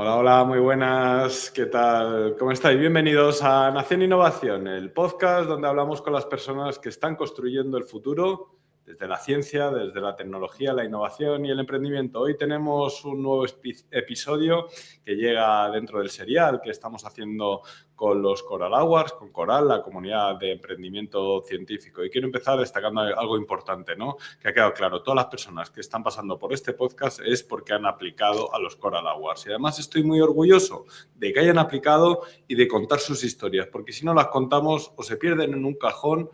Hola, hola, muy buenas. ¿Qué tal? ¿Cómo estáis? Bienvenidos a Nación Innovación, el podcast donde hablamos con las personas que están construyendo el futuro desde la ciencia, desde la tecnología, la innovación y el emprendimiento. Hoy tenemos un nuevo episodio que llega dentro del serial que estamos haciendo con los Coral Awards, con Coral, la comunidad de emprendimiento científico. Y quiero empezar destacando algo importante, ¿no? Que ha quedado claro, todas las personas que están pasando por este podcast es porque han aplicado a los Coral Awards. Y además estoy muy orgulloso de que hayan aplicado y de contar sus historias, porque si no las contamos o se pierden en un cajón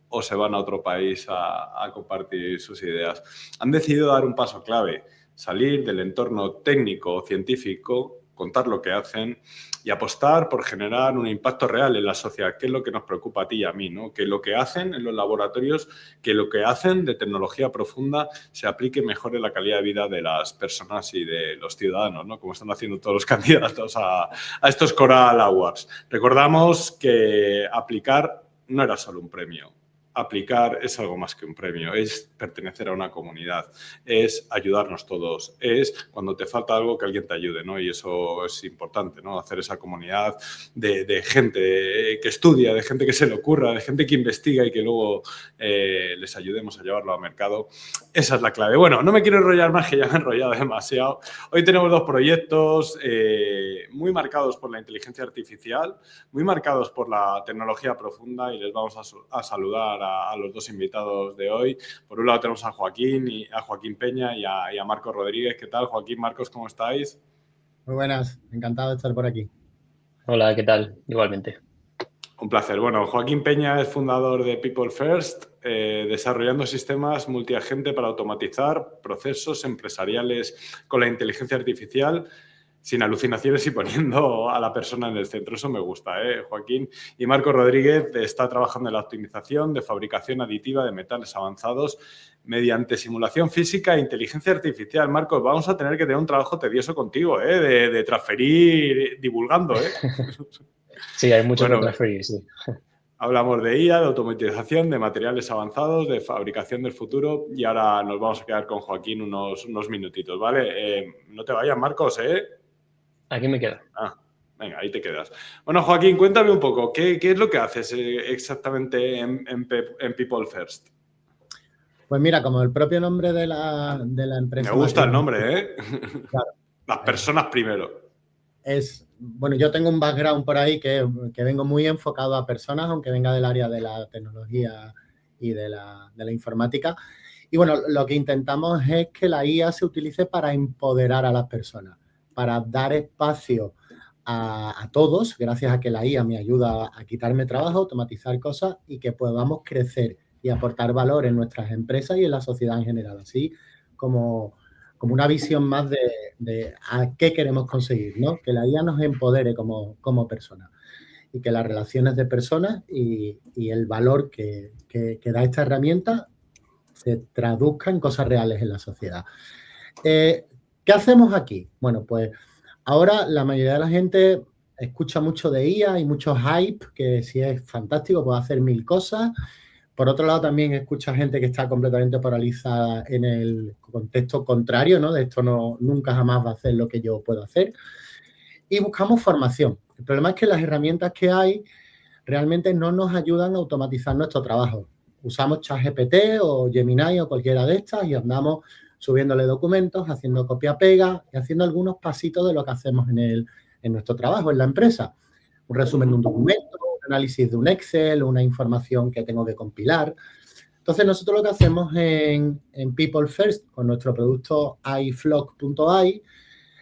o se van a otro país a compartir sus ideas. Han decidido dar un paso clave, salir del entorno técnico o científico, contar lo que hacen y apostar por generar un impacto real en la sociedad, que es lo que nos preocupa a ti y a mí, ¿no? Que lo que hacen en los laboratorios, que lo que hacen de tecnología profunda se aplique mejor en la calidad de vida de las personas y de los ciudadanos, ¿no? Como están haciendo todos los candidatos a estos Coral Awards. Recordamos que aplicar no era solo un premio. Aplicar es algo más que un premio, es pertenecer a una comunidad, es ayudarnos todos, es cuando te falta algo que alguien te ayude, ¿no? Y eso es importante, ¿no? Hacer esa comunidad de gente que estudia, de gente que se le ocurra, de gente que investiga y que luego les ayudemos a llevarlo al mercado. Esa es la clave. Bueno, no me quiero enrollar más, que ya me he enrollado demasiado. Hoy tenemos dos proyectos muy marcados por la inteligencia artificial, muy marcados por la tecnología profunda y les vamos a saludar a los dos invitados de hoy. Por un lado tenemos a Joaquín Peña y a Marcos Rodríguez. ¿Qué tal, Joaquín, Marcos, cómo estáis? Muy buenas, encantado de estar por aquí. Hola, ¿qué tal? Igualmente. Un placer. Bueno, Joaquín Peña es fundador de People First, desarrollando sistemas multiagente para automatizar procesos empresariales con la inteligencia artificial, sin alucinaciones y poniendo a la persona en el centro. Eso me gusta, Joaquín. Y Marco Rodríguez está trabajando en la optimización de fabricación aditiva de metales avanzados mediante simulación física e inteligencia artificial. Marcos, vamos a tener que tener un trabajo tedioso contigo, de transferir divulgando, Sí, hay mucho que Bueno, transferir, sí. hablamos de IA, de automatización, de materiales avanzados, de fabricación del futuro y ahora nos vamos a quedar con Joaquín unos minutitos, ¿vale? No te vayas, Marcos, ¿eh? Aquí me quedo. Venga, ahí te quedas. Bueno, Joaquín, cuéntame un poco, ¿qué es lo que haces exactamente en People First? Pues mira, como el propio nombre de la empresa... Me gusta el nombre, ¿eh? Claro, Las personas primero. Bueno, yo tengo un background por ahí que vengo muy enfocado a personas, aunque venga del área de la tecnología y de la informática. Y bueno, lo que intentamos es que la IA se utilice para empoderar a las personas, para dar espacio a todos, gracias a que la IA me ayuda a quitarme trabajo, automatizar cosas y que podamos crecer y aportar valor en nuestras empresas y en la sociedad en general, así como una visión más de a qué queremos conseguir, ¿no? Que la IA nos empodere como personas y que las relaciones de personas y el valor que da esta herramienta se traduzca en cosas reales en la sociedad. ¿Qué hacemos aquí? Bueno, pues ahora la mayoría de la gente escucha mucho de IA y mucho hype, que si es fantástico puede hacer mil cosas. Por otro lado, también escucha gente que está completamente paralizada en el contexto contrario, ¿no? De esto nunca jamás va a hacer lo que yo puedo hacer. Y buscamos formación. El problema es que las herramientas que hay realmente no nos ayudan a automatizar nuestro trabajo. Usamos ChatGPT o Gemini o cualquiera de estas y andamos subiéndole documentos, haciendo copia-pega y haciendo algunos pasitos de lo que hacemos en nuestro trabajo, en la empresa. Un resumen de un documento, un análisis de un Excel, una información que tengo que compilar. Entonces, nosotros lo que hacemos en People First, con nuestro producto iFlock.ai,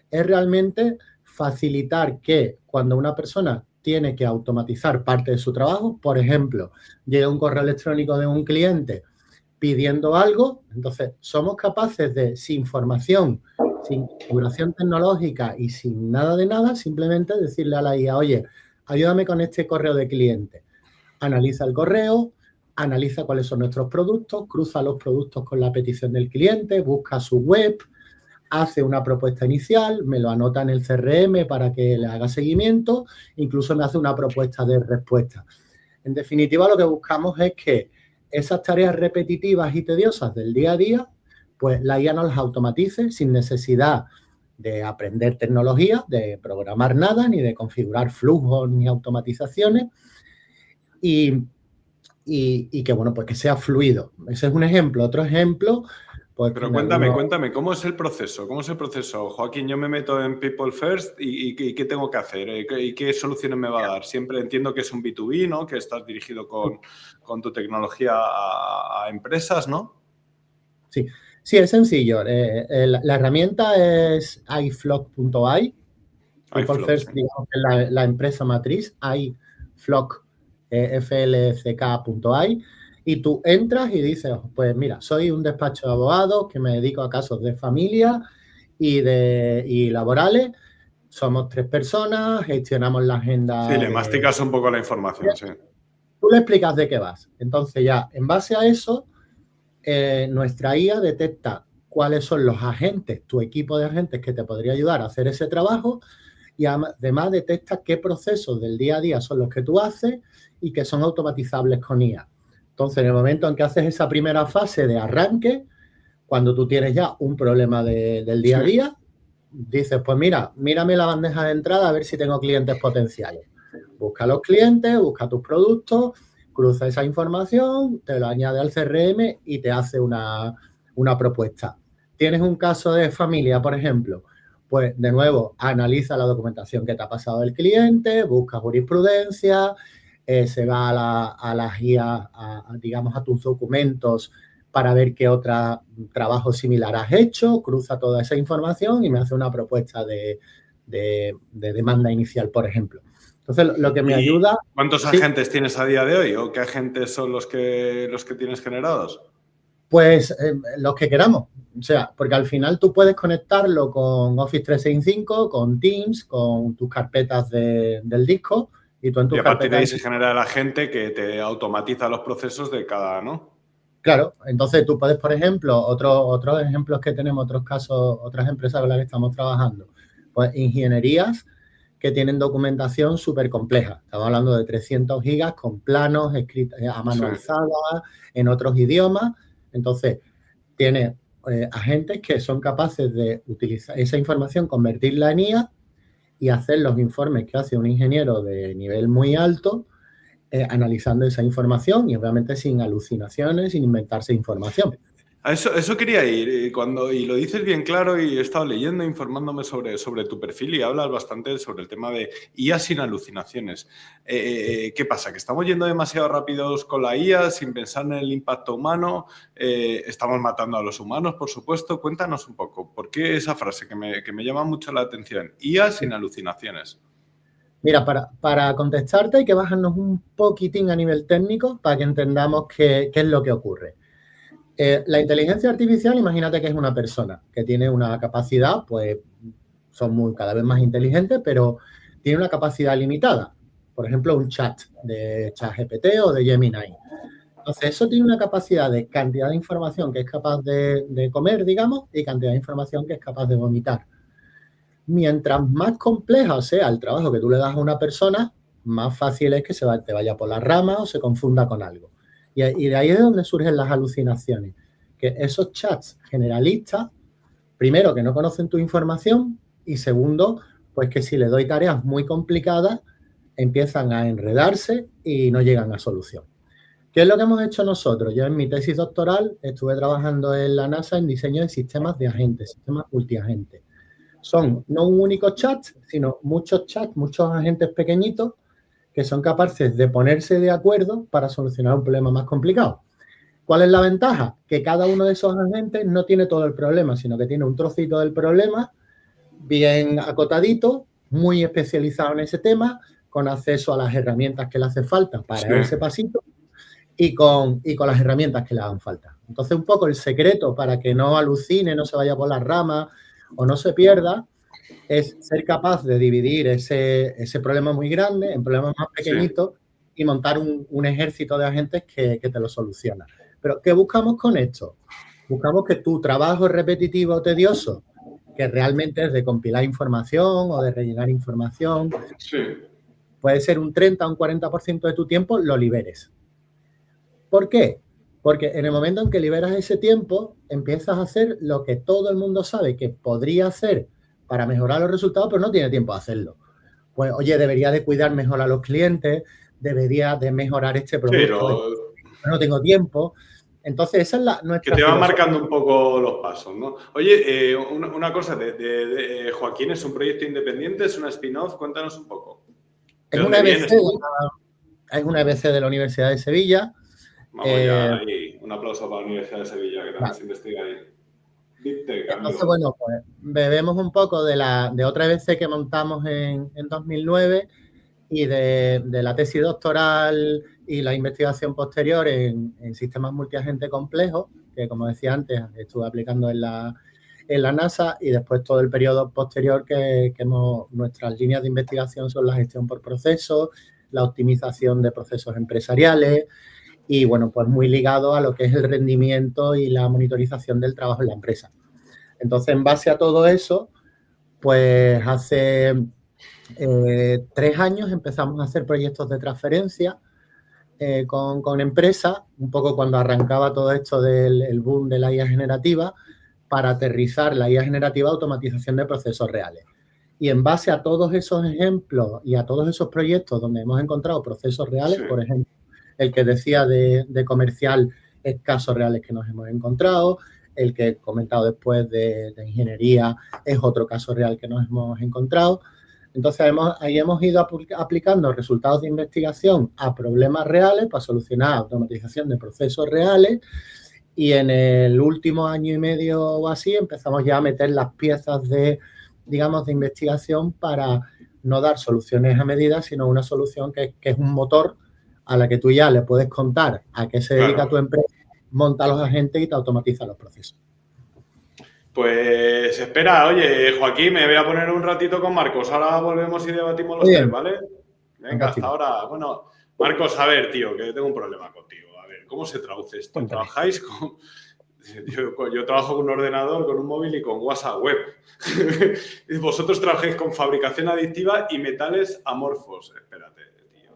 es realmente facilitar que cuando una persona tiene que automatizar parte de su trabajo, por ejemplo, llega un correo electrónico de un cliente pidiendo algo, entonces somos capaces de, sin formación, sin configuración tecnológica y sin nada de nada, simplemente decirle a la IA, oye, ayúdame con este correo de cliente. Analiza el correo, analiza cuáles son nuestros productos, cruza los productos con la petición del cliente, busca su web, hace una propuesta inicial, me lo anota en el CRM para que le haga seguimiento, incluso me hace una propuesta de respuesta. En definitiva, lo que buscamos es que esas tareas repetitivas y tediosas del día a día, pues la IA nos las automatice sin necesidad de aprender tecnología, de programar nada, ni de configurar flujos ni automatizaciones y que, bueno, pues que sea fluido. Ese es un ejemplo. Otro ejemplo, pues... Pero cuéntame, ¿cómo es el proceso? ¿Cómo es el proceso? Joaquín, yo me meto en People First y ¿qué tengo que hacer? ¿Y qué soluciones me va a dar? Siempre entiendo que es un B2B, ¿no? Que estás dirigido con tu tecnología a empresas, ¿no? Sí, sí, es sencillo. La herramienta es iFlock.ai. People First, sí. digamos que es la empresa matriz, iFlock, flck.ai. Y tú entras y dices, pues mira, soy un despacho de abogados que me dedico a casos de familia y laborales. Somos 3 personas, gestionamos la agenda. Sí, le masticas un poco la información, sí. Tú le explicas de qué vas. Entonces ya, en base a eso, nuestra IA detecta cuáles son los agentes, tu equipo de agentes que te podría ayudar a hacer ese trabajo y además detecta qué procesos del día a día son los que tú haces y que son automatizables con IA. Entonces, en el momento en que haces esa primera fase de arranque, cuando tú tienes ya un problema del día a día, dices, pues mírame la bandeja de entrada a ver si tengo clientes potenciales. Busca los clientes, busca tus productos, cruza esa información, te lo añade al CRM y te hace una propuesta. ¿Tienes un caso de familia, por ejemplo? Pues, de nuevo, analiza la documentación que te ha pasado el cliente, busca jurisprudencia, se va a las guías, digamos, a tus documentos para ver qué otro trabajo similar has hecho, cruza toda esa información y me hace una propuesta de demanda inicial, por ejemplo. Entonces, lo que me ayuda... ¿Cuántos agentes tienes a día de hoy o qué agentes son los que tienes generados? Pues los que queramos. O sea, porque al final tú puedes conectarlo con Office 365, con Teams, con tus carpetas del disco y tú en tus carpetas... Y a partir de ahí se genera el agente que te automatiza los procesos de cada, ¿no? Claro, entonces tú puedes, por ejemplo, otros ejemplos que tenemos, otros casos, otras empresas con las que estamos trabajando, pues ingenierías que tienen documentación súper compleja. Estamos hablando de 300 gigas con planos escritos a mano alzada, en otros idiomas. Entonces, tiene agentes que son capaces de utilizar esa información, convertirla en IA y hacer los informes que hace un ingeniero de nivel muy alto, analizando esa información y obviamente sin alucinaciones, sin inventarse información. A eso quería ir. Y lo dices bien claro y he estado leyendo, informándome sobre tu perfil y hablas bastante sobre el tema de IA sin alucinaciones. ¿Qué pasa? ¿Que estamos yendo demasiado rápidos con la IA sin pensar en el impacto humano? ¿Estamos matando a los humanos, por supuesto? Cuéntanos un poco. ¿Por qué esa frase que me llama mucho la atención? IA sin alucinaciones. Mira, para contestarte hay que bajarnos un poquitín a nivel técnico para que entendamos qué es lo que ocurre. La inteligencia artificial, imagínate que es una persona que tiene una capacidad, pues son cada vez más inteligentes, pero tiene una capacidad limitada. Por ejemplo, un chat de ChatGPT o de Gemini. Entonces, eso tiene una capacidad de cantidad de información que es capaz de comer, digamos, y cantidad de información que es capaz de vomitar. Mientras más compleja sea el trabajo que tú le das a una persona, más fácil es que te vaya por las ramas o se confunda con algo. Y de ahí es donde surgen las alucinaciones. Que esos chats generalistas, primero, que no conocen tu información y segundo, pues que si le doy tareas muy complicadas, empiezan a enredarse y no llegan a solución. ¿Qué es lo que hemos hecho nosotros? Yo en mi tesis doctoral estuve trabajando en la NASA en diseño de sistemas de agentes, sistemas multiagentes. Son no un único chat, sino muchos chats, muchos agentes pequeñitos que son capaces de ponerse de acuerdo para solucionar un problema más complicado. ¿Cuál es la ventaja? Que cada uno de esos agentes no tiene todo el problema, sino que tiene un trocito del problema bien acotadito, muy especializado en ese tema, con acceso a las herramientas que le hace falta para ese pasito y con las herramientas que le hagan falta. Entonces, un poco el secreto para que no alucine, no se vaya por las ramas o no se pierda, es ser capaz de dividir ese problema muy grande en problemas más pequeñitos y montar un ejército de agentes que te lo soluciona. Pero, ¿qué buscamos con esto? Buscamos que tu trabajo repetitivo o tedioso, que realmente es de compilar información o de rellenar información, puede ser un 30 o un 40% de tu tiempo, lo liberes. ¿Por qué? Porque en el momento en que liberas ese tiempo, empiezas a hacer lo que todo el mundo sabe que podría hacer para mejorar los resultados, pero no tiene tiempo de hacerlo. Pues, oye, debería de cuidar mejor a los clientes, debería de mejorar este producto, pero no tengo tiempo. Entonces, esa es nuestra que te va marcando un poco los pasos, ¿no? Oye, una cosa, de Joaquín, ¿es un proyecto independiente? ¿Es una spin-off? Cuéntanos un poco. Es una EBC de la Universidad de Sevilla. Vamos ya ahí. Un aplauso para la Universidad de Sevilla, que también se investiga ahí. Entonces, bueno, pues bebemos un poco de otra EBC que montamos en 2009 y de la tesis doctoral y la investigación posterior en sistemas multiagente complejos, que como decía antes, estuve aplicando en la NASA, y después todo el periodo posterior nuestras líneas de investigación son la gestión por procesos, la optimización de procesos empresariales y, bueno, pues muy ligado a lo que es el rendimiento y la monitorización del trabajo en la empresa. Entonces, en base a todo eso, pues hace 3 años empezamos a hacer proyectos de transferencia con empresas, un poco cuando arrancaba todo esto del boom de la IA generativa, para aterrizar la IA generativa a automatización de procesos reales. Y en base a todos esos ejemplos y a todos esos proyectos donde hemos encontrado procesos reales, por ejemplo, el que decía de comercial es casos reales que nos hemos encontrado, el que he comentado después de ingeniería es otro caso real que nos hemos encontrado. Entonces, ahí hemos ido aplicando resultados de investigación a problemas reales para solucionar automatización de procesos reales, y en el último año y medio o así empezamos ya a meter las piezas de investigación para no dar soluciones a medida, sino una solución que es un motor a la que tú ya le puedes contar a qué se dedica tu empresa, monta los agentes y te automatiza los procesos. Pues espera, oye, Joaquín, me voy a poner un ratito con Marcos. Ahora volvemos y debatimos los tres, ¿vale? Venga, hasta ahora. Bueno, Marcos, a ver, tío, que tengo un problema contigo. A ver, ¿cómo se traduce esto? Cuéntame. ¿Trabajáis con...? Yo trabajo con un ordenador, con un móvil y con WhatsApp web. Vosotros trabajáis con fabricación aditiva y metales amorfos. Espérate, tío.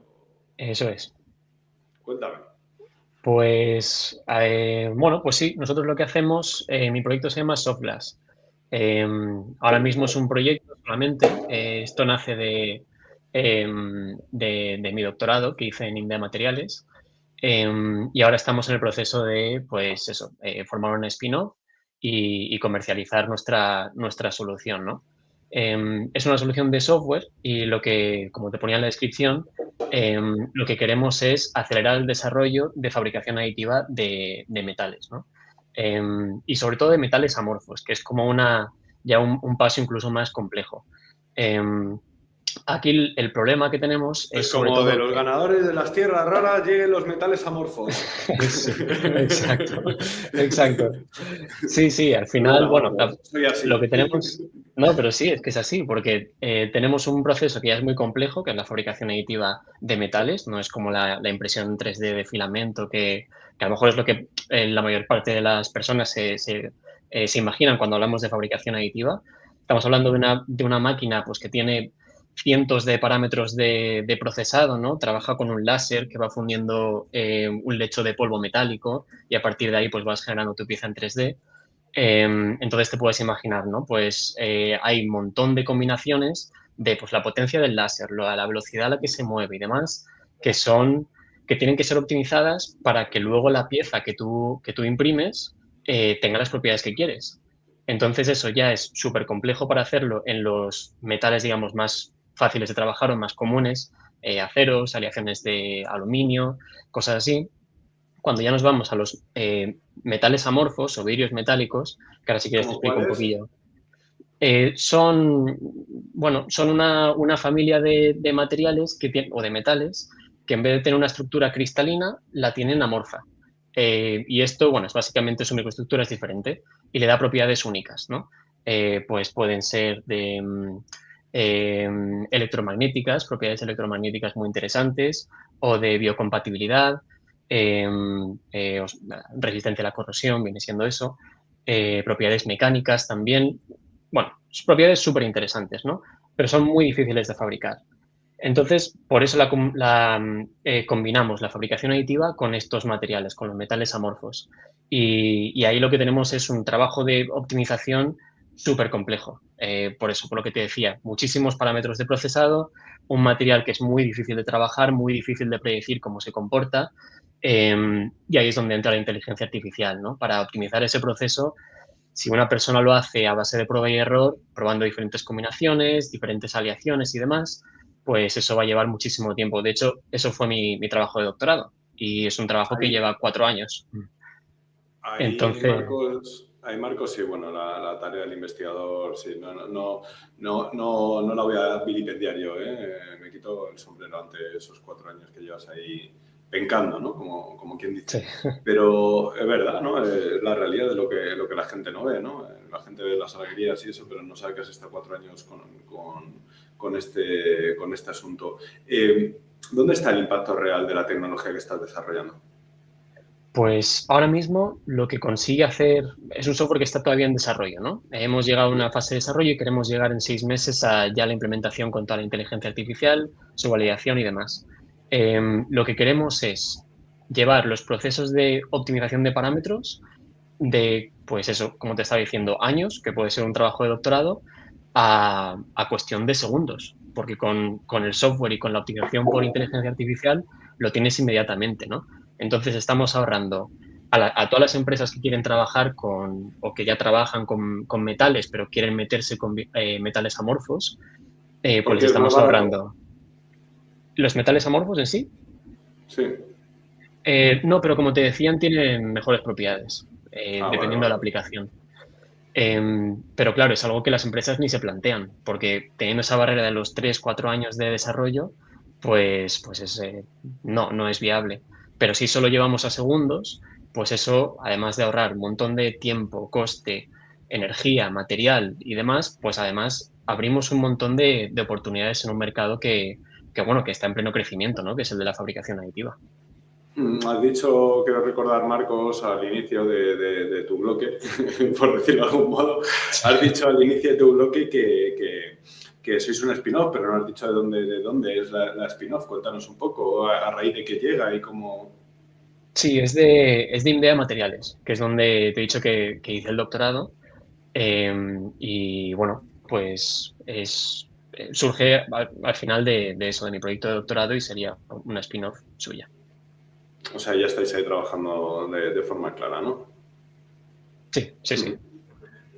Eso es. Cuéntame. Pues, bueno, pues sí, nosotros lo que hacemos, mi proyecto se llama Softglass. Ahora mismo es un proyecto solamente, esto nace de mi doctorado que hice en India Materiales, y ahora estamos en el proceso de, pues eso, formar un spin-off y comercializar nuestra solución, ¿no? Es una solución de software y lo que, como te ponía en la descripción, lo que queremos es acelerar el desarrollo de fabricación aditiva de metales, ¿no? Y sobre todo de metales amorfos, que es como un paso incluso más complejo. Aquí el problema que tenemos es sobre como todo de los ganadores de las tierras raras lleguen los metales amorfos. Sí, exacto. Sí, al final, bueno, lo que tenemos... No, pero sí, es que es así, porque tenemos un proceso que ya es muy complejo, que es la fabricación aditiva de metales, no es como la impresión 3D de filamento, que a lo mejor es lo que la mayor parte de las personas se imaginan cuando hablamos de fabricación aditiva. Estamos hablando de una máquina pues, que tiene cientos de parámetros de procesado, ¿no? Trabaja con un láser que va fundiendo un lecho de polvo metálico y a partir de ahí pues vas generando tu pieza en 3D. Entonces te puedes imaginar, ¿no? Pues hay un montón de combinaciones de pues, la potencia del láser, la velocidad a la que se mueve y demás, que tienen que ser optimizadas para que luego la pieza que tú imprimes tenga las propiedades que quieres. Entonces eso ya es súper complejo para hacerlo en los metales, digamos, más fáciles de trabajar o más comunes, aceros, aleaciones de aluminio, cosas así. Cuando ya nos vamos a los metales amorfos o vidrios metálicos, que ahora si quieres te explico un poquillo. Son una familia de materiales o de metales que en vez de tener una estructura cristalina, la tienen amorfa. Y esto, bueno, es básicamente su microestructura es diferente y le da propiedades únicas, ¿no? Pues pueden ser de electromagnéticas, propiedades electromagnéticas muy interesantes, o de biocompatibilidad, resistencia a la corrosión, viene siendo eso, propiedades mecánicas también, bueno, propiedades súper interesantes, ¿no? Pero son muy difíciles de fabricar. Entonces, por eso combinamos la fabricación aditiva con estos materiales, con los metales amorfos. Y ahí lo que tenemos es un trabajo de optimización súper complejo. Por eso, por lo que te decía, muchísimos parámetros de procesado, un material que es muy difícil de trabajar, muy difícil de predecir cómo se comporta, y ahí es donde entra la inteligencia artificial, ¿no? Para optimizar ese proceso, si una persona lo hace a base de prueba y error, probando diferentes combinaciones, diferentes aleaciones y demás, pues eso va a llevar muchísimo tiempo. De hecho, eso fue mi trabajo de doctorado y es un trabajo que lleva 4 años. Entonces... Marcos, sí, bueno, la tarea del investigador, sí, no la voy a vilipendiar yo, me quito el sombrero ante esos 4 años que llevas ahí pencando, ¿no? Como quien dice. Sí. Pero es verdad, ¿no? Es la realidad de lo que la gente no ve, ¿no? La gente ve las alegrías y eso, pero no sabe que has estado 4 años con este asunto. ¿Dónde está el impacto real de la tecnología que estás desarrollando? Pues ahora mismo lo que consigue hacer es un software que está todavía en desarrollo, ¿no? Hemos llegado a una fase de desarrollo y queremos llegar en 6 meses a ya la implementación con toda la inteligencia artificial, su validación y demás. Lo que queremos es llevar los procesos de optimización de parámetros de, pues eso, como te estaba diciendo, años, que puede ser un trabajo de doctorado, a cuestión de segundos, porque con el software y con la optimización por inteligencia artificial lo tienes inmediatamente, ¿no? Entonces estamos ahorrando a todas las empresas que quieren trabajar o que ya trabajan con metales, pero quieren meterse con metales amorfos, pues les estamos ahorrando. ¿Los metales amorfos en sí? Sí. No, pero como te decían, tienen mejores propiedades, dependiendo de la aplicación. Pero claro, es algo que las empresas ni se plantean, porque teniendo esa barrera de los 3-4 años de desarrollo, pues no es viable. Pero si solo llevamos a segundos, pues eso, además de ahorrar un montón de tiempo, coste, energía, material y demás, pues además abrimos un montón de oportunidades en un mercado que está en pleno crecimiento, ¿no? Que es el de la fabricación aditiva. Has dicho, quiero recordar, Marcos, al inicio de tu bloque, por decirlo de algún modo, has dicho al inicio de tu bloque que sois un spin-off, pero no has dicho de dónde es la spin-off. Cuéntanos un poco, a raíz de qué llega y cómo... Sí, es de INDEA Materiales, que es donde te he dicho que hice el doctorado. Y bueno, pues surge al final de eso, de mi proyecto de doctorado, y sería una spin-off suya. O sea, ya estáis ahí trabajando de forma clara, ¿no? Sí.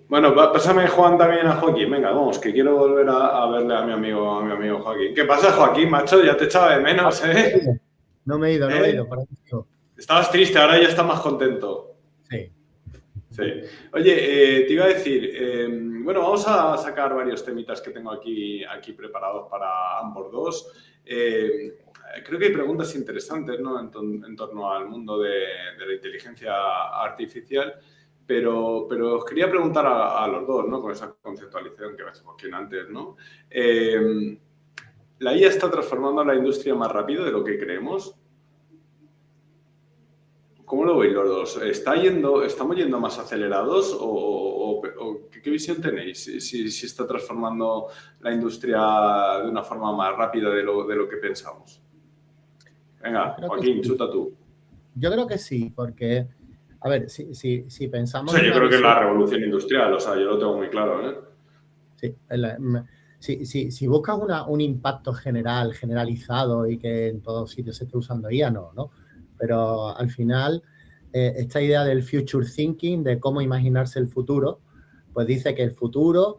Bueno, pásame, Juan, también a Joaquín. Venga, vamos, que quiero volver a verle a mi amigo Joaquín. ¿Qué pasa, Joaquín, macho? Ya te echaba de menos, ¿eh? No me he ido, por eso. Estabas triste, ahora ya estás más contento. Sí. Oye, te iba a decir, bueno, vamos a sacar varios temitas que tengo aquí preparados para ambos dos. Creo que hay preguntas interesantes, ¿no? en torno al mundo de la inteligencia artificial, pero os quería preguntar a los dos, ¿no? Con esa conceptualización que me ha hecho Joaquín antes, ¿no? ¿La IA está transformando la industria más rápido de lo que creemos? ¿Cómo lo veis los dos? ¿Estamos yendo más acelerados o qué visión tenéis? Si está transformando la industria de una forma más rápida de lo que pensamos. Venga, Joaquín, chuta tú. Yo creo que sí, porque, a ver, si pensamos... O sea, yo creo que es la revolución industrial, o sea, yo lo tengo muy claro, ¿eh? Sí, si buscas un impacto generalizado y que en todos sitios se esté usando IA, no. Pero al final, esta idea del future thinking, de cómo imaginarse el futuro, pues dice que el futuro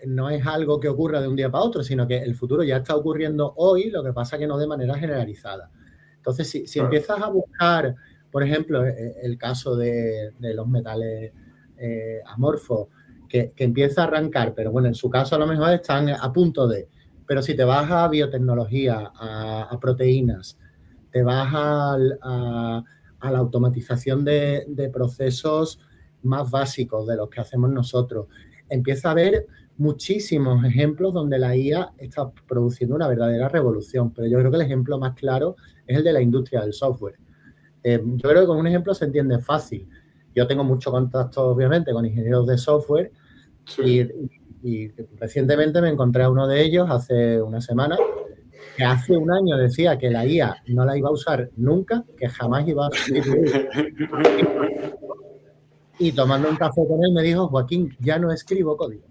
no es algo que ocurra de un día para otro, sino que el futuro ya está ocurriendo hoy, lo que pasa que no de manera generalizada. Entonces, si empiezas a buscar, por ejemplo, el caso de los metales amorfos, que empieza a arrancar, pero bueno, en su caso a lo mejor están a punto de... Pero si te vas a biotecnología, a proteínas, te vas a la automatización de procesos más básicos de los que hacemos nosotros, empieza a haber muchísimos ejemplos donde la IA está produciendo una verdadera revolución, pero yo creo que el ejemplo más claro es el de la industria del software. Yo creo que con un ejemplo se entiende fácil. Yo tengo mucho contacto, obviamente, con ingenieros de software. Sí. Y recientemente me encontré a uno de ellos hace una semana que hace un año decía que la IA no la iba a usar nunca, que jamás iba a sustituir. Y tomando un café con él me dijo, Joaquín, ya no escribo código.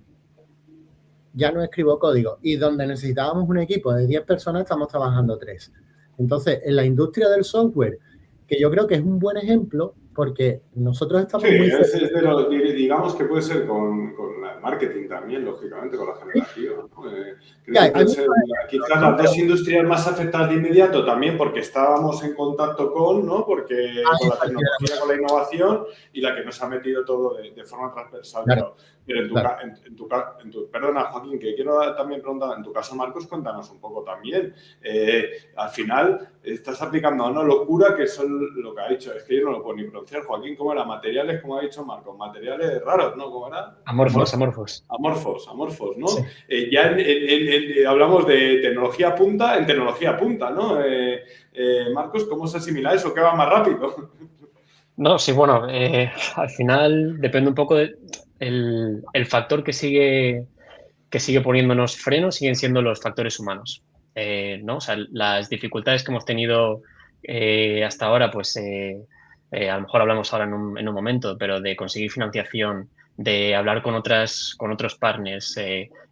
Ya no escribo código. Y donde necesitábamos un equipo de 10 personas, estamos trabajando 3. Entonces, en la industria del software, que yo creo que es un buen ejemplo, porque nosotros estamos muy... Sí, es de lo, digamos que puede ser con el marketing también, lógicamente, con la generativa, ¿no? Creo que puede ser quizás las dos industrias más afectadas de inmediato también porque estábamos en contacto con, ¿no? Porque con la tecnología, con la innovación y la que nos ha metido todo de forma transversal. Claro. Pero perdona, Joaquín, que quiero también preguntar, en tu caso, Marcos, cuéntanos un poco también. Al final, estás aplicando una locura que son lo que ha dicho, es que yo no lo puedo ni pronunciar, Joaquín, ¿cómo era? Materiales, como ha dicho Marcos, materiales raros, ¿no? ¿Cómo era? Amorfos, ¿no? Sí. Ya hablamos de tecnología punta en tecnología punta, ¿no? Marcos, ¿cómo se asimila eso? ¿Qué va más rápido? No, sí, bueno, al final depende un poco del factor que sigue poniéndonos frenos, siguen siendo los factores humanos, ¿no? O sea, las dificultades que hemos tenido hasta ahora, pues a lo mejor hablamos ahora en un momento, pero de conseguir financiación, de hablar con otros partners,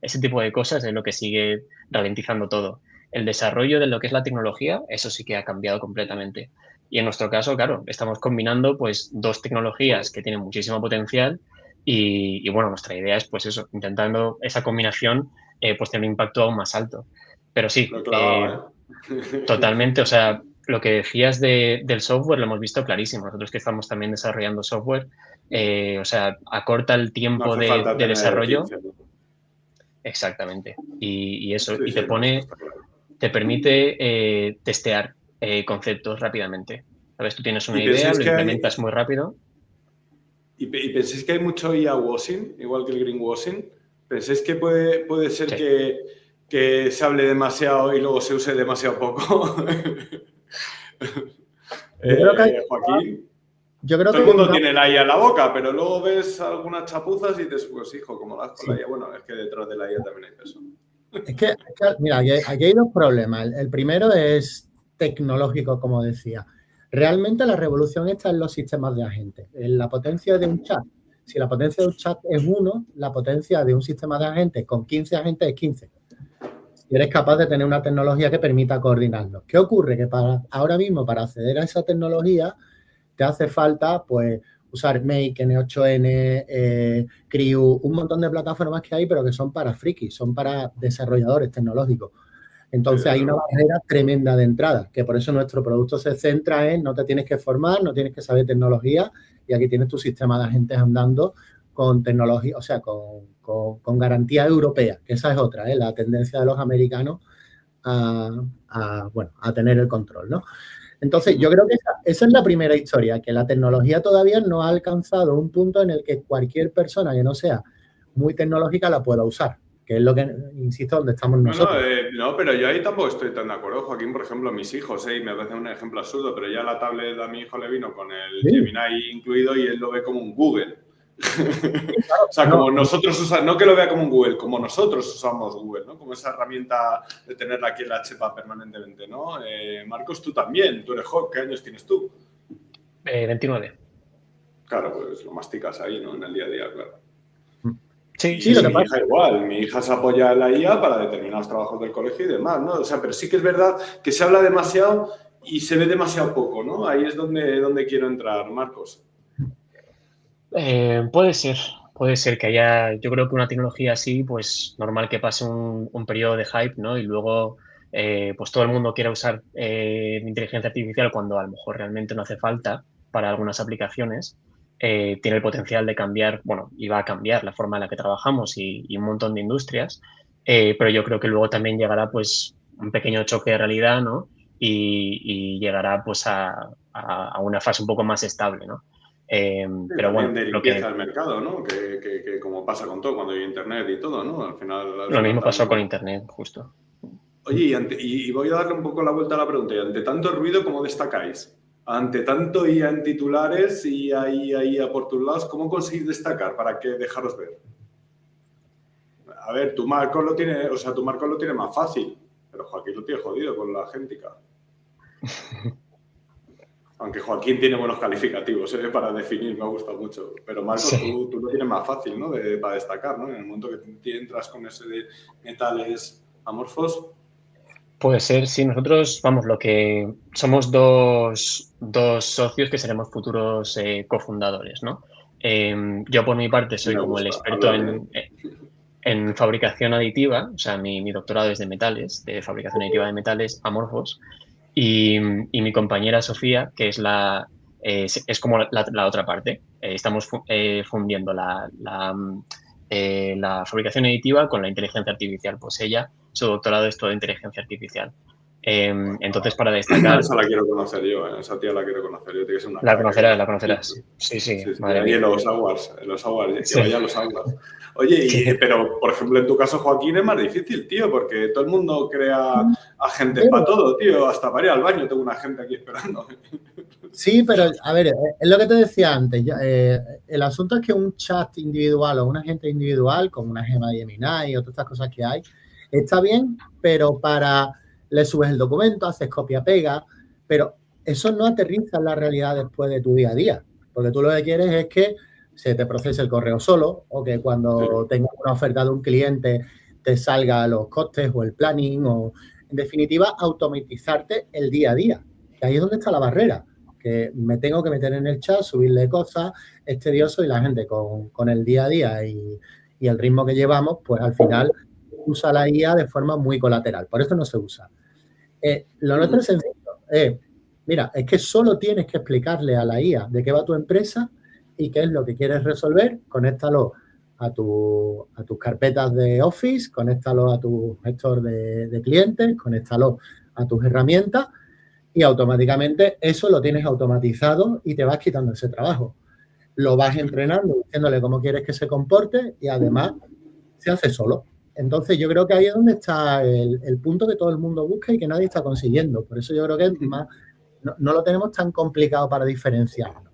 ese tipo de cosas es lo que sigue ralentizando todo. El desarrollo de lo que es la tecnología, eso sí que ha cambiado completamente. Y en nuestro caso, claro, estamos combinando pues dos tecnologías que tienen muchísimo potencial y bueno, nuestra idea es pues eso, intentando esa combinación pues tener un impacto aún más alto. Pero sí, totalmente, o sea, lo que decías del software lo hemos visto clarísimo. Nosotros que estamos también desarrollando software, o sea, acorta el tiempo de desarrollo. Exactamente. Y eso, sí, y te pone, te permite testear conceptos rápidamente. ¿Sabes? Tú tienes una idea, lo implementas muy rápido. ¿Y pensáis que hay mucho IA washing, igual que el greenwashing? ¿Pensáis que puede ser que se hable demasiado y luego se use demasiado poco? Joaquín. Todo el mundo tiene la IA en la boca, pero luego ves algunas chapuzas y dices, pues hijo, como las con la IA. Bueno, es que detrás de la IA también hay personas. Es que mira, aquí hay dos problemas. El primero es tecnológico, como decía. Realmente la revolución está en los sistemas de agentes, en la potencia de un chat. Si la potencia de un chat es 1, la potencia de un sistema de agentes con 15 agentes es 15. Si eres capaz de tener una tecnología que permita coordinarlos. ¿Qué ocurre? Que ahora mismo, para acceder a esa tecnología, te hace falta, pues, usar Make, N8N, Crew, un montón de plataformas que hay, pero que son para frikis, son para desarrolladores tecnológicos. Entonces hay una barrera tremenda de entrada, que por eso nuestro producto se centra en no te tienes que formar, no tienes que saber tecnología, y aquí tienes tu sistema de agentes andando con tecnología, o sea, con garantía europea, que esa es otra, la tendencia de los americanos a tener el control, ¿no? Entonces, yo creo que esa es la primera historia, que la tecnología todavía no ha alcanzado un punto en el que cualquier persona que no sea muy tecnológica la pueda usar, que es lo que, insisto, donde estamos nosotros. No, pero yo ahí tampoco estoy tan de acuerdo, Joaquín. Por ejemplo, mis hijos, y me parece un ejemplo absurdo, pero ya la tablet a mi hijo le vino con el Gemini incluido y él lo ve como un Google. Claro, o sea, como nosotros usamos, no que lo vea como un Google, como nosotros usamos Google, ¿no? Como esa herramienta de tenerla aquí en la chepa permanentemente, ¿no? Marcos, tú también, tú eres joven, ¿qué años tienes tú? 29. Claro, pues lo masticas ahí, ¿no? En el día a día, claro. Sí, lo que pasa. Mi hija igual, mi hija se apoya en la IA para determinados trabajos del colegio y demás, ¿no? O sea, pero sí que es verdad que se habla demasiado y se ve demasiado poco, ¿no? Ahí es donde quiero entrar, Marcos. Puede ser que haya, yo creo que una tecnología así, pues normal que pase un periodo de hype, ¿no? Y luego, pues todo el mundo quiera usar inteligencia artificial cuando a lo mejor realmente no hace falta para algunas aplicaciones. Tiene el potencial de cambiar, bueno, y va a cambiar la forma en la que trabajamos y un montón de industrias, pero yo creo que luego también llegará, pues, un pequeño choque de realidad, ¿no? Y llegará, pues, a una fase un poco más estable, ¿no? Pero bueno, de limpieza al mercado, ¿no? Que como pasa con todo, cuando hay internet y todo, ¿no? Al final lo mismo pasó con internet, justo. Oye, y voy a darle un poco la vuelta a la pregunta. ¿Y ante tanto ruido, cómo destacáis? Ante tanto IA en titulares y ahí a por tus lados, ¿cómo conseguís destacar para que dejaros ver? A ver, tu Marcos lo tiene más fácil, pero Joaquín lo tiene jodido con la agéntica. Aunque Joaquín tiene buenos calificativos para definir, me gusta mucho. Pero Marcos, sí. tú lo tienes más fácil, ¿no? Para destacar, ¿no? En el momento que entras con ese de metales amorfos. Puede ser, sí. Nosotros, vamos, lo que somos dos socios que seremos futuros cofundadores, ¿no? Yo, por mi parte, soy como el experto en fabricación aditiva, o sea, mi doctorado es de metales, de fabricación aditiva de metales amorfos, y mi compañera Sofía, que es como la otra parte. Estamos fundiendo la fabricación aditiva con la inteligencia artificial. Pues ella, su doctorado es todo inteligencia artificial. Entonces, para destacar... Esa la quiero conocer yo, esa tía la quiero conocer yo. Tiene que ser una la conocerás. Sí, madre mía. Y en los awards, que vaya a los awards. Oye, pero, por ejemplo, en tu caso, Joaquín, es más difícil, tío, porque todo el mundo crea agentes para todo, tío. Hasta para ir al baño tengo una gente aquí esperando. Sí, pero, a ver, es lo que te decía antes. El asunto es que un chat individual o un agente individual, como una gema de Gemini y otras cosas que hay, está bien, pero le subes el documento, haces copia-pega, pero eso no aterriza en la realidad después de tu día a día, porque tú lo que quieres es que se te procese el correo solo o que cuando tengas una oferta de un cliente te salga los costes o el planning o, en definitiva, automatizarte el día a día, que ahí es donde está la barrera, que me tengo que meter en el chat, subirle cosas, es tedioso y la gente con el día a día y el ritmo que llevamos, pues al final usa la IA de forma muy colateral, por eso no se usa. Lo nuestro es sencillo, mira, es que solo tienes que explicarle a la IA de qué va tu empresa y qué es lo que quieres resolver, conéctalo a tus carpetas de Office, conéctalo a tu gestor de clientes, conéctalo a tus herramientas y automáticamente eso lo tienes automatizado y te vas quitando ese trabajo. Lo vas entrenando, diciéndole cómo quieres que se comporte y además se hace solo. Entonces, yo creo que ahí es donde está el punto que todo el mundo busca y que nadie está consiguiendo. Por eso yo creo que es más, no lo tenemos tan complicado para diferenciarnos.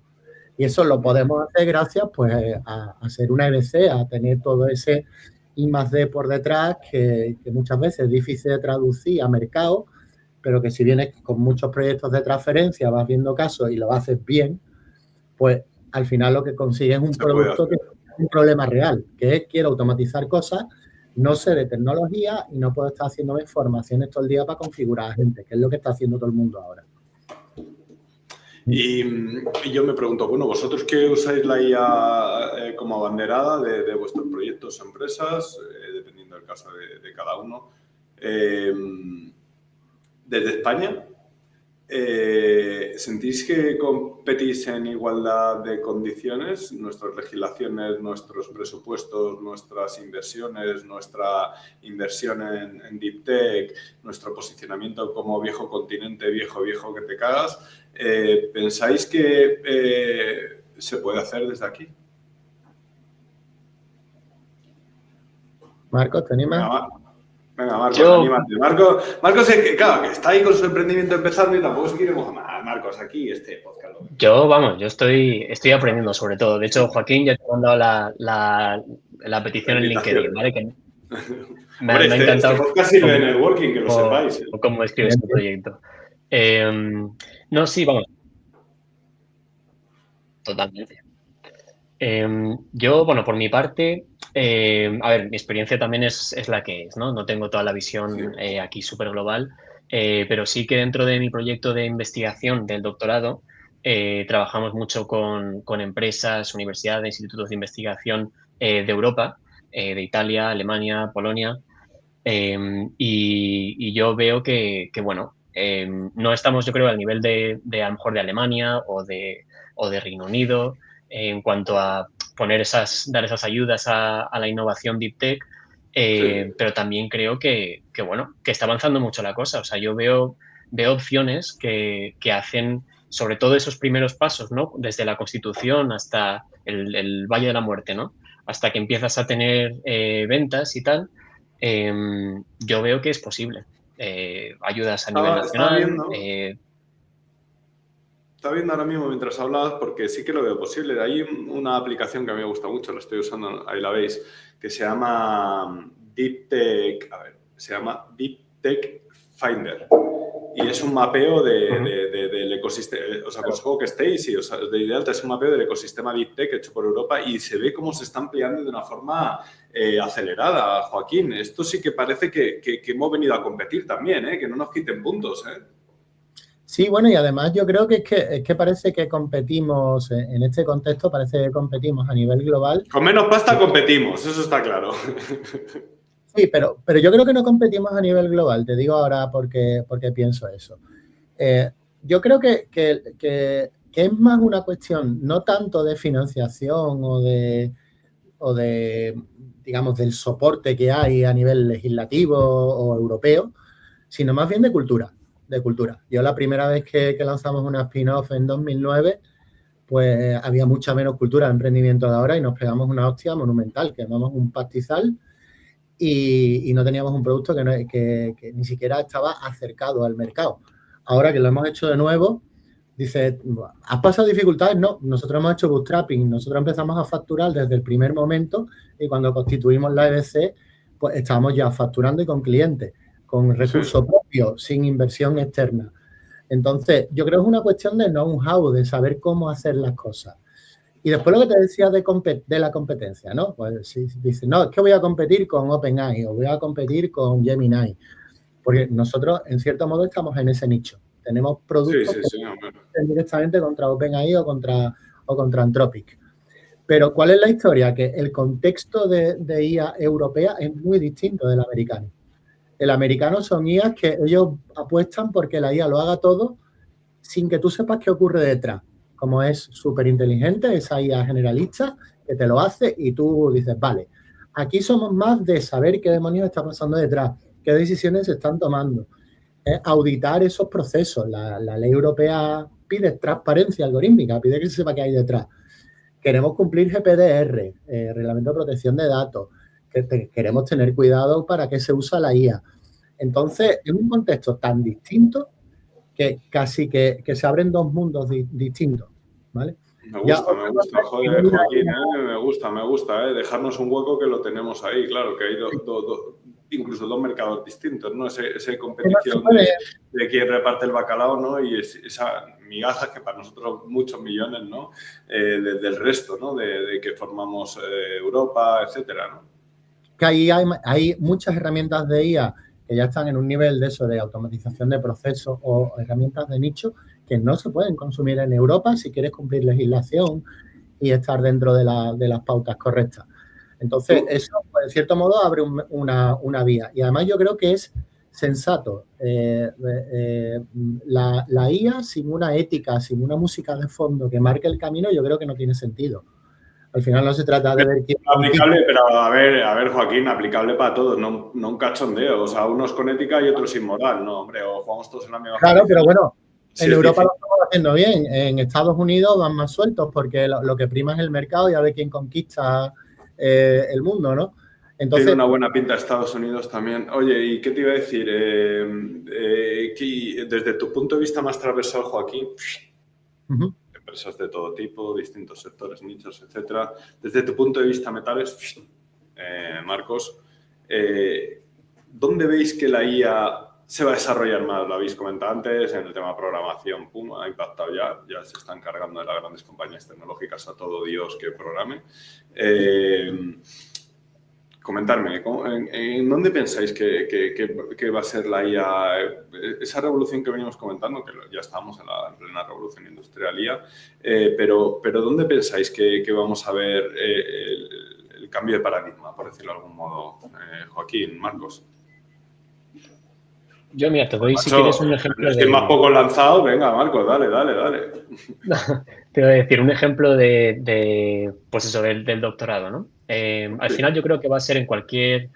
Y eso lo podemos hacer gracias pues, a hacer una EBC, a tener todo ese I+D por detrás que muchas veces es difícil de traducir a mercado, pero que si vienes con muchos proyectos de transferencia, vas viendo casos y lo haces bien, pues al final lo que consigues es un producto que es un problema real, que es quiero automatizar cosas, no sé de tecnología y no puedo estar haciéndome formaciones todo el día para configurar a gente, que es lo que está haciendo todo el mundo ahora. Y yo me pregunto, bueno, vosotros que usáis la IA como abanderada de vuestros proyectos o empresas, dependiendo del caso de cada uno, desde España, ¿sentís que competís en igualdad de condiciones? Nuestras legislaciones, nuestros presupuestos, nuestras inversiones, nuestra inversión en Deep Tech, nuestro posicionamiento como viejo continente, viejo que te cagas. ¿Pensáis que se puede hacer desde aquí? Marcos, ¿te animas? Venga, Marcos, anímate. Marcos, claro, que está ahí con su emprendimiento empezando y tampoco se quiere mojar. Marcos, aquí este podcast. Yo estoy aprendiendo sobre todo. De hecho, Joaquín ya te ha mandado la petición en LinkedIn, ¿vale? Que me ha encantado. Este podcast sirve de networking, que lo sepáis. ¿Cómo escribes tu proyecto? No, sí, vamos. Totalmente. Yo, bueno, por mi parte, a ver, mi experiencia también es la que es, ¿no? No tengo toda la visión aquí súper global, pero sí que dentro de mi proyecto de investigación del doctorado trabajamos mucho con empresas, universidades, institutos de investigación de Europa, de Italia, Alemania, Polonia, y yo veo que bueno, no estamos, yo creo, al nivel de a lo mejor de Alemania o de Reino Unido, en cuanto a dar esas ayudas a la innovación Deep Tech, pero también creo que está avanzando mucho la cosa. O sea, yo veo opciones que hacen sobre todo esos primeros pasos, ¿no? Desde la Constitución hasta el Valle de la Muerte, ¿no? Hasta que empiezas a tener ventas y tal, yo veo que es posible. Ayudas a nivel nacional. Estaba viendo ahora mismo mientras hablabas porque sí que lo veo posible. Hay una aplicación que a mí me gusta mucho, la estoy usando, ahí la veis, que se llama Deep Tech, se llama Deep Tech Finder. y es un mapeo del ecosistema. Os aconsejo que estéis y os deis de alta. Es un mapeo del ecosistema Deep Tech hecho por Europa y se ve cómo se está ampliando de una forma acelerada, Joaquín. Esto sí que parece que hemos venido a competir también, que no nos quiten puntos. Sí, bueno, y además yo creo que es que parece que competimos, en este contexto parece que competimos a nivel global. Con menos pasta competimos, eso está claro. Sí, pero yo creo que no competimos a nivel global, te digo ahora porque pienso eso. Yo creo que es más una cuestión no tanto de financiación o de, digamos, del soporte que hay a nivel legislativo o europeo, sino más bien de cultura. Yo la primera vez que lanzamos una spin-off en 2009, pues había mucha menos cultura de emprendimiento de ahora y nos pegamos una hostia monumental, quemamos un pastizal y no teníamos un producto que ni siquiera estaba acercado al mercado. Ahora que lo hemos hecho de nuevo, dice, ¿has pasado dificultades? No, nosotros hemos hecho bootstrapping, nosotros empezamos a facturar desde el primer momento y cuando constituimos la EBC, pues estábamos ya facturando y con clientes, con recursos propios, sin inversión externa. Entonces, yo creo que es una cuestión de know-how, de saber cómo hacer las cosas. Y después lo que te decía de la competencia, ¿no? Pues si dices, no, es que voy a competir con OpenAI o voy a competir con Gemini, porque nosotros, en cierto modo, estamos en ese nicho. Tenemos productos que compiten directamente contra OpenAI o contra Anthropic. Pero, ¿cuál es la historia? Que el contexto de IA europea es muy distinto del americano. El americano son IAs que ellos apuestan porque la IA lo haga todo sin que tú sepas qué ocurre detrás. Como es súper inteligente, esa IA generalista que te lo hace y tú dices, vale, aquí somos más de saber qué demonios está pasando detrás, qué decisiones se están tomando, auditar esos procesos. La ley europea pide transparencia algorítmica, pide que se sepa qué hay detrás. Queremos cumplir GPDR, Reglamento de Protección de Datos, queremos tener cuidado para qué se usa la IA. Entonces, en un contexto tan distinto que casi que se abren dos mundos distintos, ¿vale? Me gusta, joder, Joaquín, me gusta, dejarnos un hueco que lo tenemos ahí, claro, que hay incluso dos mercados distintos, ¿no? Esa competición de quién reparte el bacalao, ¿no? Y esa migajas que para nosotros muchos millones, ¿no? Del resto, ¿no? De que formamos Europa, etcétera, ¿no? Que ahí hay muchas herramientas de IA que ya están en un nivel de eso, de automatización de procesos o herramientas de nicho que no se pueden consumir en Europa si quieres cumplir legislación y estar dentro de las pautas correctas. Entonces, eso, pues, en cierto modo, abre una vía. Y además yo creo que es sensato. La IA sin una ética, sin una música de fondo que marque el camino, yo creo que no tiene sentido. Al final no se trata de ver quién... Aplicable, pero a ver, Joaquín, aplicable para todos, no un cachondeo. O sea, unos con ética y otros sin moral, ¿no? Hombre, o jugamos todos en la misma... Claro, pero bueno, en Europa lo estamos haciendo bien. En Estados Unidos van más sueltos porque lo que prima es el mercado y a ver quién conquista el mundo, ¿no? Entonces, tiene una buena pinta Estados Unidos también. Oye, ¿y qué te iba a decir? Desde tu punto de vista más transversal, Joaquín, empresas de todo tipo, distintos sectores, nichos, etcétera. Desde tu punto de vista metales, Marcos, ¿dónde veis que la IA se va a desarrollar más? Lo habéis comentado antes, en el tema de programación, pum, ha impactado ya se están cargando de las grandes compañías tecnológicas a todo Dios que programe. Comentarme, ¿en dónde pensáis que va a ser la IA? Esa revolución que venimos comentando, que ya estamos en la plena revolución industrial IA, pero ¿dónde pensáis que vamos a ver el cambio de paradigma, por decirlo de algún modo? Joaquín, Marcos. Yo, mira, te doy, si quieres, un ejemplo. Estoy más poco lanzado. Venga, Marcos, dale. Te voy a decir un ejemplo pues eso, del doctorado, ¿no? Al final yo creo que va a ser en cualquier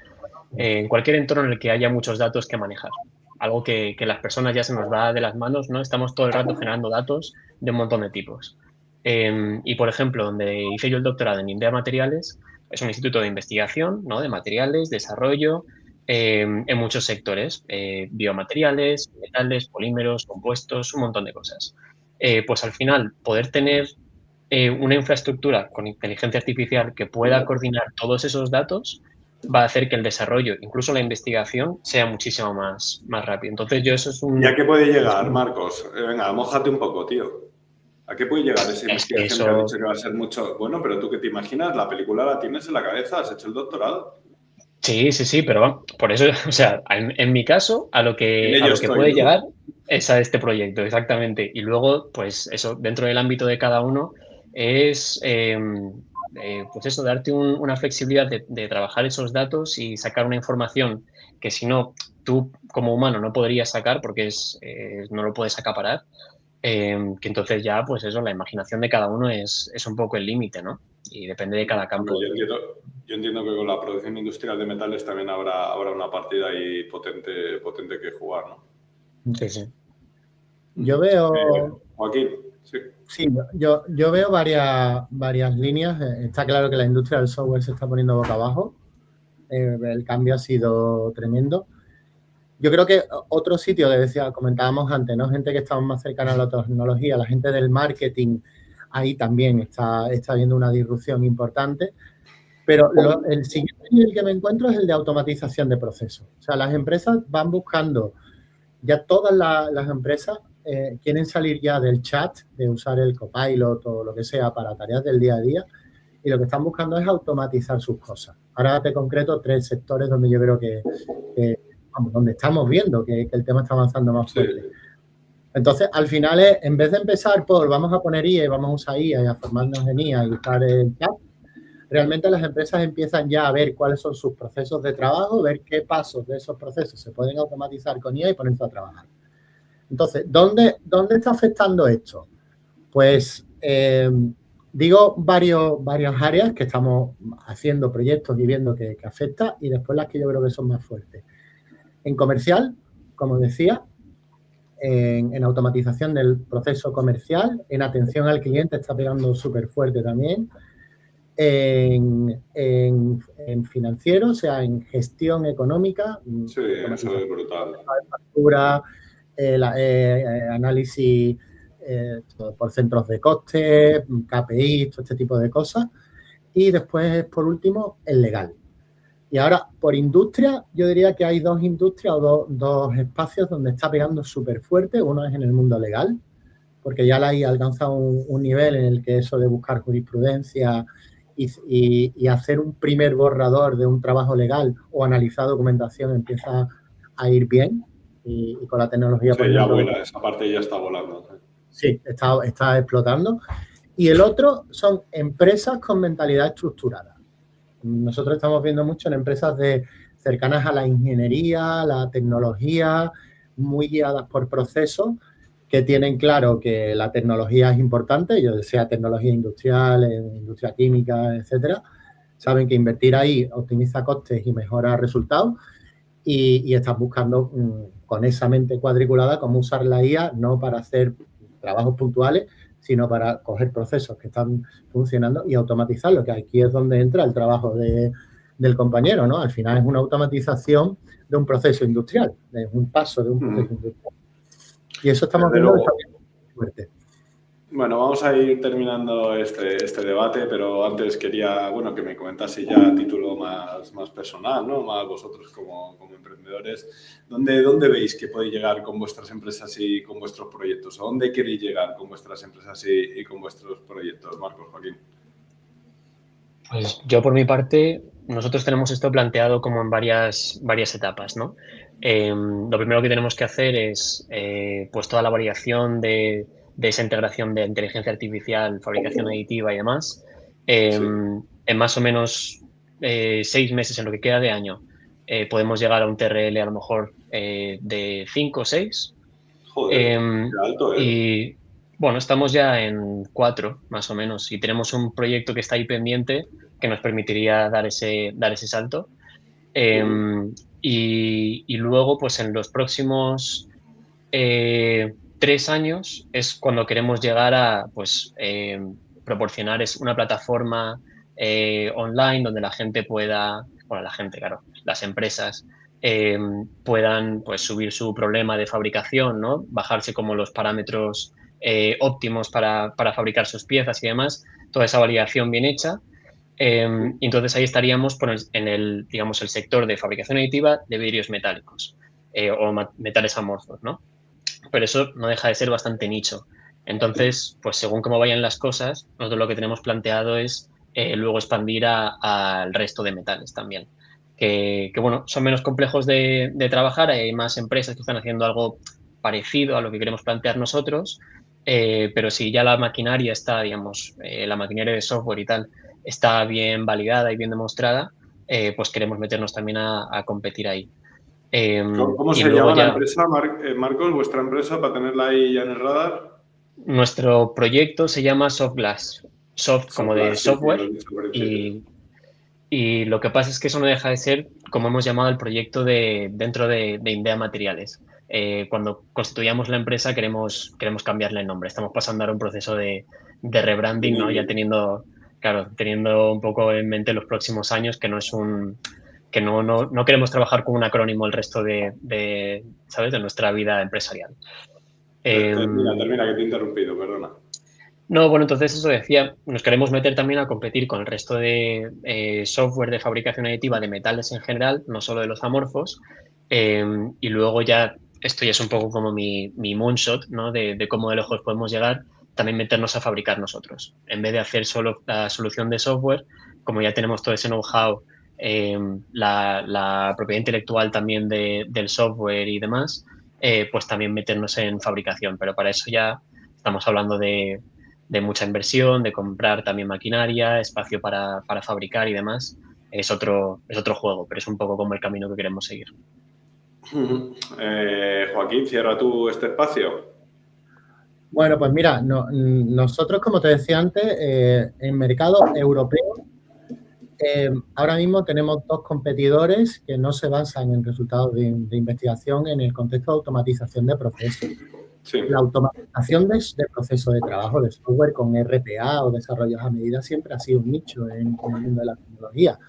entorno en el que haya muchos datos que manejar. Algo que las personas ya se nos va de las manos, ¿no? Estamos todo el rato generando datos de un montón de tipos. Y, por ejemplo, donde hice yo el doctorado en Indea Materiales, es un instituto de investigación, ¿no? De materiales, desarrollo, en muchos sectores, biomateriales, metales, polímeros, compuestos, un montón de cosas. Pues al final, poder tener una infraestructura con inteligencia artificial que pueda coordinar todos esos datos va a hacer que el desarrollo, incluso la investigación, sea muchísimo más rápido. Entonces, yo eso es un... ¿Y a qué puede llegar, Marcos? Venga, mójate un poco, tío. ¿A qué puede llegar esa investigación que has dicho que va a ser mucho? Bueno, pero tú, ¿qué te imaginas? La película la tienes en la cabeza, has hecho el doctorado. Sí, pero bueno, por eso, o sea, en mi caso, a lo que puede llegar es a este proyecto, exactamente. Y luego, pues eso, dentro del ámbito de cada uno, es, pues eso, darte una flexibilidad de trabajar esos datos y sacar una información que si no, tú como humano no podrías sacar porque no lo puedes acaparar. Que entonces ya, pues eso, la imaginación de cada uno es un poco el límite, ¿no? Y depende de cada campo. Yo entiendo que con la producción industrial de metales también habrá una partida ahí potente que jugar, ¿no? Sí. Yo veo... Joaquín, sí. Sí, yo veo varias líneas. Está claro que la industria del software se está poniendo boca abajo. El cambio ha sido tremendo. Yo creo que otro sitio, comentábamos antes, ¿no? Gente que está más cercana a la tecnología, la gente del marketing, ahí también está habiendo una disrupción importante. Pero el siguiente nivel que me encuentro es el de automatización de procesos. O sea, las empresas van buscando, ya todas las empresas quieren salir ya del chat, de usar el Copilot o lo que sea para tareas del día a día, y lo que están buscando es automatizar sus cosas. Ahora te concreto 3 sectores donde yo creo que donde estamos viendo que el tema está avanzando más fuerte. Sí. Entonces, al final, en vez de empezar por vamos a poner IA y vamos a usar IA y a formarnos en IA y usar el chat, realmente las empresas empiezan ya a ver cuáles son sus procesos de trabajo, ver qué pasos de esos procesos se pueden automatizar con IA y ponerse a trabajar. Entonces, ¿dónde está afectando esto? Pues, digo varias áreas que estamos haciendo proyectos y viendo que afecta, y después las que yo creo que son más fuertes. En comercial, como decía, en automatización del proceso comercial, en atención al cliente está pegando súper fuerte también, en financiero, o sea, en gestión económica. Sí, eso es brutal. Factura, análisis por centros de coste, KPI, todo este tipo de cosas. Y después, por último, el legal. Y ahora, por industria, yo diría que hay 2 industrias o dos espacios donde está pegando súper fuerte. Uno es en el mundo legal, porque ya la IA alcanza un nivel en el que eso de buscar jurisprudencia y hacer un primer borrador de un trabajo legal o analizar documentación empieza a ir bien. Y con la tecnología... Sí, ya vuela, esa parte ya está volando. Sí, está explotando. Y el otro son empresas con mentalidad estructurada. Nosotros estamos viendo mucho en empresas cercanas a la ingeniería, la tecnología, muy guiadas por procesos, que tienen claro que la tecnología es importante, ya sea tecnología industrial, industria química, etcétera. Saben que invertir ahí optimiza costes y mejora resultados, y están buscando con esa mente cuadriculada cómo usar la IA, no para hacer trabajos puntuales, sino para coger procesos que están funcionando y automatizarlo, que aquí es donde entra el trabajo del compañero, ¿no? Al final es una automatización de un proceso industrial, es un paso de un proceso industrial. Y eso estamos viendo fuerte. Bueno, vamos a ir terminando este debate, pero antes quería, bueno, que me comentase ya a título más personal, ¿no? Más vosotros como emprendedores. ¿Dónde veis que podéis llegar con vuestras empresas y con vuestros proyectos? ¿A dónde queréis llegar con vuestras empresas y con vuestros proyectos, Marcos, Joaquín? Pues yo, por mi parte, nosotros tenemos esto planteado como en varias etapas, ¿no? Lo primero que tenemos que hacer es pues toda la variación de esa integración de inteligencia artificial, fabricación aditiva y demás. En más o menos 6 meses, en lo que queda de año, podemos llegar a un TRL a lo mejor de 5 o 6. Joder, alto, ¿eh? Y bueno, estamos ya en 4, más o menos, y tenemos un proyecto que está ahí pendiente que nos permitiría dar ese salto. Y luego, pues en los próximos 3 años es cuando queremos llegar a pues, proporcionar una plataforma online donde la gente pueda, bueno, claro, las empresas puedan pues, subir su problema de fabricación, ¿no? Bajarse como los parámetros óptimos para fabricar sus piezas y demás, toda esa validación bien hecha. Y entonces ahí estaríamos en el, digamos, el sector de fabricación aditiva de vidrios metálicos o metales amorfos, ¿no? Pero eso no deja de ser bastante nicho. Entonces, pues según cómo vayan las cosas, nosotros lo que tenemos planteado es luego expandir al resto de metales también. Que, bueno, son menos complejos de trabajar, hay más empresas que están haciendo algo parecido a lo que queremos plantear nosotros, pero si ya la maquinaria está, digamos, la maquinaria de software y tal, está bien validada y bien demostrada, pues queremos meternos también a competir ahí. ¿Cómo Y se luego llama la ya, empresa, Marcos, vuestra empresa, para tenerla ahí ya en el radar? nuestro proyecto se llama Softglass, soft como de Softglass, sí, sí, lo software, he dicho por principio. y lo que pasa es que eso no deja de ser, como hemos llamado el proyecto dentro de Indea Materiales. Cuando constituyamos la empresa queremos cambiarle el nombre. Estamos pasando ahora un proceso de rebranding, ¿no? Ya teniendo, claro, teniendo un poco en mente los próximos años, que no es que no queremos trabajar con un acrónimo el resto ¿sabes? De nuestra vida empresarial. Termina, que te he interrumpido, perdona. No, bueno, entonces eso decía, nos queremos meter también a competir con el resto de software de fabricación aditiva de metales en general, no solo de los amorfos, y luego ya, esto ya es un poco como mi moonshot, ¿no? De cómo de lejos podemos llegar, también meternos a fabricar nosotros. En vez de hacer solo la solución de software, como ya tenemos todo ese know-how, la propiedad intelectual también del software y demás, pues también meternos en fabricación, pero para eso ya estamos hablando de mucha inversión, de comprar también maquinaria, espacio para fabricar y demás. Es otro juego, pero es un poco como el camino que queremos seguir. Joaquín, cierra tú este espacio. Bueno, pues mira, nosotros, como te decía antes, en mercado europeo, ahora mismo tenemos dos competidores que no se basan en resultados de investigación en el contexto de automatización de procesos. Sí. La automatización de procesos de trabajo de software con RPA o desarrollos a medida siempre ha sido un nicho en el mundo de la tecnología.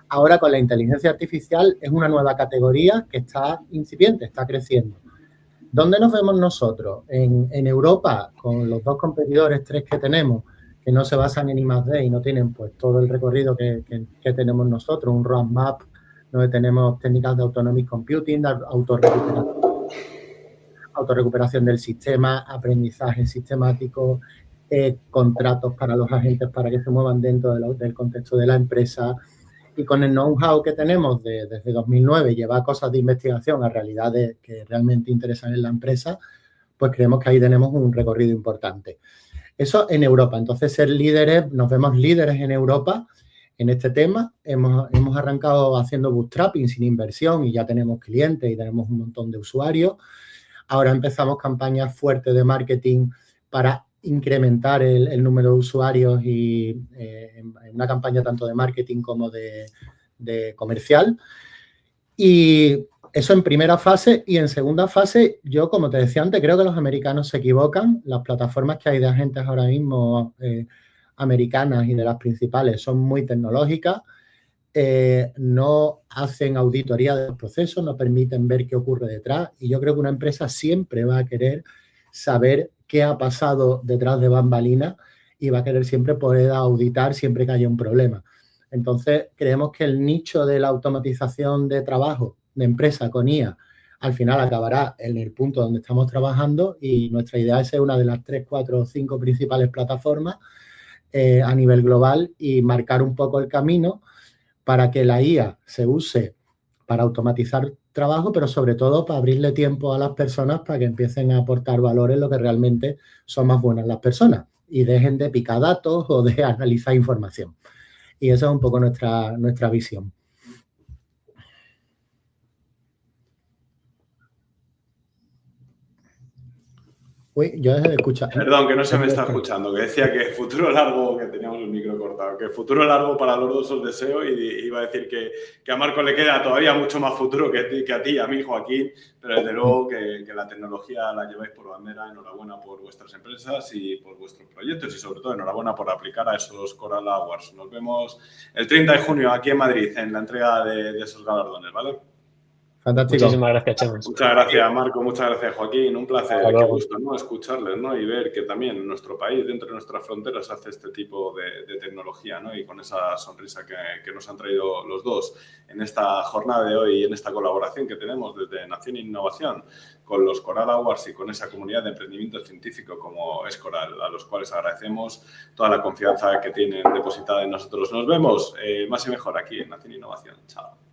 Ahora con la inteligencia artificial es una nueva categoría que está incipiente, está creciendo. ¿Dónde nos vemos nosotros? En Europa, con los dos competidores, tres que tenemos, que no se basan en I+D y no tienen pues todo el recorrido que tenemos nosotros, un roadmap donde tenemos técnicas de autonomic computing, de autorrecuperación del sistema, aprendizaje sistemático, contratos para los agentes para que se muevan dentro del contexto de la empresa. Y con el know-how que tenemos desde 2009, llevar cosas de investigación a realidades que realmente interesan en la empresa, pues creemos que ahí tenemos un recorrido importante. Eso en Europa. Entonces, ser líderes, nos vemos líderes en Europa en este tema. Hemos arrancado haciendo bootstrapping sin inversión y ya tenemos clientes y tenemos un montón de usuarios. Ahora empezamos campañas fuertes de marketing para incrementar el número de usuarios y en una campaña tanto de marketing como de comercial. Y eso en primera fase. Y en segunda fase, yo, como te decía antes, creo que los americanos se equivocan. Las plataformas que hay de agentes ahora mismo americanas y de las principales son muy tecnológicas. No hacen auditoría de los procesos, no permiten ver qué ocurre detrás. Y yo creo que una empresa siempre va a querer saber qué ha pasado detrás de bambalinas y va a querer siempre poder auditar siempre que haya un problema. Entonces, creemos que el nicho de la automatización de trabajo de empresa con IA al final acabará en el punto donde estamos trabajando y nuestra idea es ser una de las 3, 4 o 5 principales plataformas a nivel global y marcar un poco el camino para que la IA se use para automatizar trabajo, pero sobre todo para abrirle tiempo a las personas para que empiecen a aportar valor en lo que realmente son más buenas las personas y dejen de picar datos o de analizar información. Y esa es un poco nuestra visión. Uy, yo dejé de escuchar. Perdón, que no se me está escuchando, que decía que futuro largo, que teníamos el micro cortado, que futuro largo para los dos os deseo y iba a decir que a Marco le queda todavía mucho más futuro que a ti, a mí, Joaquín, pero desde luego que la tecnología la lleváis por bandera. Enhorabuena por vuestras empresas y por vuestros proyectos y sobre todo enhorabuena por aplicar a esos Coral Awards. Nos vemos el 30 de junio aquí en Madrid en la entrega de esos galardones, ¿vale? Fantástico. Muchísimas gracias, Chema. Muchas gracias, Marco. Muchas gracias, Joaquín. Un placer. Qué gusto, ¿no? Escucharles, ¿no? Y ver que también en nuestro país, dentro de nuestras fronteras, hace este tipo de tecnología, ¿no? Y con esa sonrisa que nos han traído los dos en esta jornada de hoy y en esta colaboración que tenemos desde Nación e Innovación con los Coral Awards y con esa comunidad de emprendimiento científico como es Coral, a los cuales agradecemos toda la confianza que tienen depositada en nosotros. Nos vemos más y mejor aquí en Nación e Innovación. Chao.